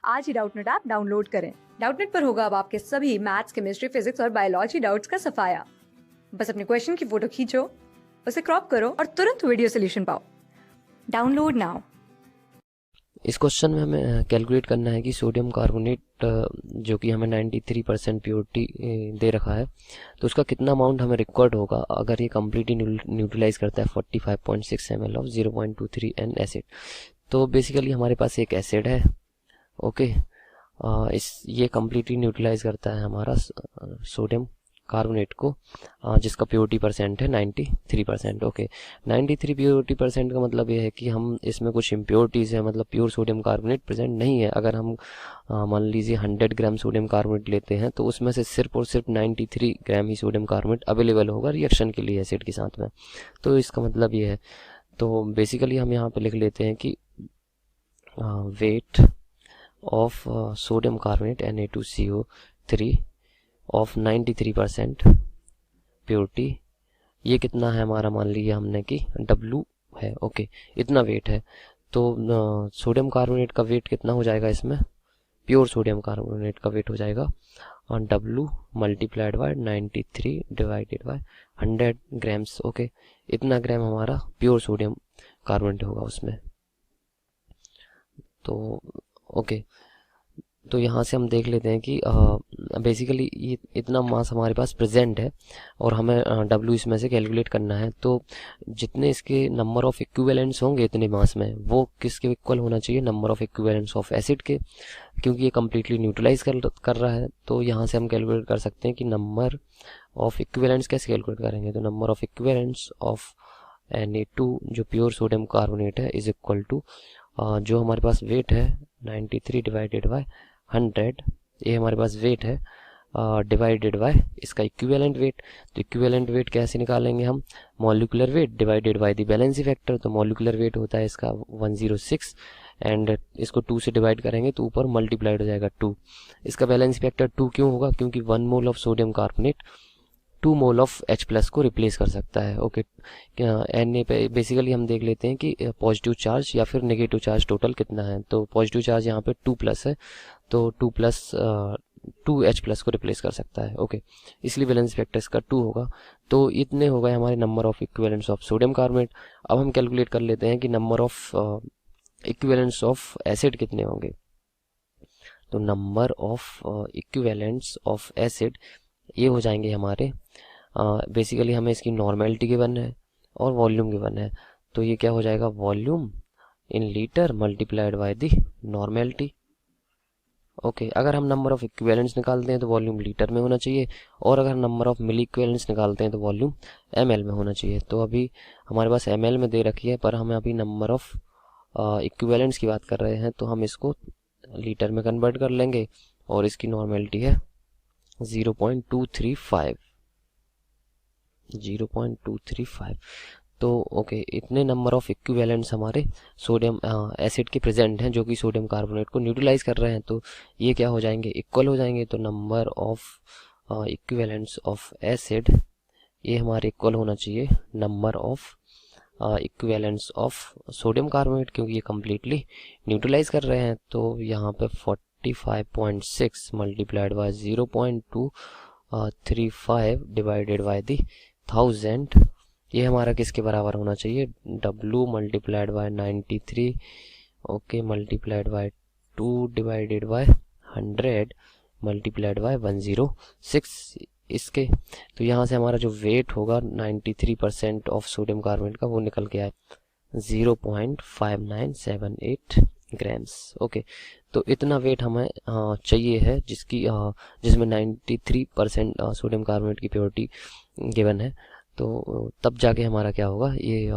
आज ही Doubtnut app download करें। Doubtnut पर होगा अब आपके सभी मैथ्स, केमिस्ट्री, फिजिक्स और बायोलॉजी डाउट्स का सफाया। बस अपने क्वेश्चन की फोटो खींचो, उसे क्रॉप करो और तुरंत वीडियो सोल्यूशन पाओ। Download now. इस क्वेश्चन में हमें कैलकुलेट करना है कि सोडियम कार्बोनेट जो कि हमें 93% प्योरिटी दे रखा है, तो उसका कितना अमाउंट हमें रिक्वायर्ड होगा अगर ये कम्प्लीटली न्यूट्रलाइज करता है 45.6 ml ऑफ 0.23 N एसिड। तो बेसिकली हमारे पास एक एसिड है, ओके। ये कम्प्लीटली न्यूट्रलाइज करता है हमारा सोडियम कार्बोनेट को, जिसका प्योरिटी परसेंट है 93%, ओके। 93 प्योरिटी परसेंट का मतलब ये है कि हम इसमें कुछ इम्प्योरिटीज़ है, मतलब प्योर सोडियम कार्बोनेट प्रेजेंट नहीं है। अगर हम मान लीजिए 100 ग्राम सोडियम कार्बोनेट लेते हैं तो उसमें से सिर्फ और सिर्फ 93 ग्राम ही सोडियम कार्बोनेट अवेलेबल होगा रिएक्शन के लिए एसिड के साथ में। तो इसका मतलब ये है। तो बेसिकली हम यहाँ पे लिख लेते हैं कि weight of sodium carbonate Na2CO3 of 93% purity, ये कितना है हमारा, मान लिया हमने कि W है, ओके। इतना वेट है, तो सोडियम कार्बोनेट का वेट कितना हो जाएगा इसमें, प्योर सोडियम कार्बोनेट का वेट हो जाएगा और W multiplied by 93 divided by 100 grams, okay. इतना ग्राम हमारा प्योर सोडियम कार्बोनेट होगा उसमें। तो ओके, तो यहाँ से हम देख लेते हैं कि बेसिकली ये इतना मास हमारे पास प्रेजेंट है और हमें W इसमें से कैलकुलेट करना है। तो जितने इसके नंबर ऑफ इक्विवेलेंट्स होंगे इतने मास में, वो किसके इक्वल होना चाहिए, number of equivalents of acid के, क्योंकि ये कम्प्लीटली न्यूट्रलाइज कर रहा है। तो यहाँ से हम कैलकुलेट कर सकते हैं कि नंबर ऑफ इक्विवेलेंट्स कैसे कैलकुलेट करेंगे। तो number of equivalents of Na2 जो प्योर सोडियम कार्बोनेट है इज इक्वल टू जो हमारे पास वेट है 93 डिवाइडेड बाय 100, ये हमारे पास वेट है, डिवाइडेड बाय इसका इक्विवेलेंट वेट। तो इक्विवेलेंट वेट कैसे निकालेंगे हम, molecular weight divided by the valency factor. तो मॉलिक्यूलर वेट होता है इसका 106 एंड इसको 2 से डिवाइड करेंगे तो ऊपर मल्टीप्लाइड हो जाएगा 2। इसका बैलेंसी फैक्टर 2 क्यों होगा, क्योंकि 1 mole of sodium carbonate 2 mole of H+ को रिप्लेस कर सकता है, ओके। Na पे बेसिकली हम देख लेते हैं कि पॉजिटिव चार्ज या फिर नेगेटिव चार्ज टोटल कितना है। तो पॉजिटिव चार्ज यहाँ पे 2+ है, तो 2 H+ को रिप्लेस कर सकता है, ओके। इसलिए बैलेंस फैक्टर इसका 2 होगा। तो इतने हो गए हमारे number of equivalents of sodium carbonate. अब हम कैलकुलेट कर लेते हैं कि number of equivalents of acid कितने होंगे। तो number of equivalents of acid ये हो जाएंगे हमारे, बेसिकली हमें इसकी नॉर्मेलिटी गिवन है और वॉल्यूम गिवन है। तो ये क्या हो जाएगा, volume in litre multiplied by the normality, okay. अगर हम नंबर ऑफ इक्विवेलेंट्स निकालते हैं तो वॉल्यूम लीटर में होना चाहिए, और अगर नंबर ऑफ मिली इक्विवेलेंट्स निकालते हैं तो वॉल्यूम ml में होना चाहिए। तो अभी हमारे पास ml में दे रखी है, पर हमें अभी नंबर ऑफ इक्विवेलेंट्स की बात कर रहे हैं, तो हम इसको लीटर में कन्वर्ट कर लेंगे और इसकी नॉर्मेलिटी है 0.235। तो ओके, इतने नंबर ऑफ इक्विवेलेंट्स हमारे सोडियम एसिड के प्रेजेंट हैं जो कि सोडियम कार्बोनेट को न्यूट्रलाइज कर रहे हैं। तो ये क्या हो जाएंगे, इक्वल हो जाएंगे। तो number of equivalents of acid ये हमारे इक्वल होना चाहिए number of equivalents of sodium carbonate, क्योंकि ये कम्प्लीटली न्यूट्रलाइज कर रहे हैं। तो यहाँ पे 45.6 multiplied by 0.235 divided by the 1000, ये हमारा किसके बराबर होना चाहिए, W multiplied by 93, okay, multiplied by 2 divided by 100 multiplied by 106 इसके। तो यहाँ से हमारा जो वेट होगा 93% ऑफ सोडियम कार्बोनेट का वो निकल के आए 0.5978 ग्राम्स, ओके। तो इतना वेट हमें चाहिए है जिसमें 93% सोडियम कार्बोनेट की प्योरिटी गिवन है। तो तब जाके हमारा क्या होगा, ये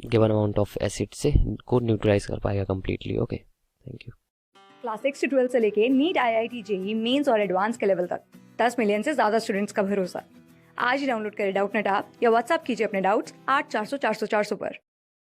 गिवन अमाउंट ऑफ एसिड से को न्यूट्रलाइज कर पाएगा completely, okay. Thank you. Class 6 से 12 से लेके नीट, IIT, JEE मेंस और एडवांस के लेवल तक 10 मिलियन से ज्यादा स्टूडेंट्स का भरोसा। आज ही डाउनलोड करें डाउटनेट ऐप या व्हाट्सएप कीजिए अपने डाउट्स 8400 400 400 पर।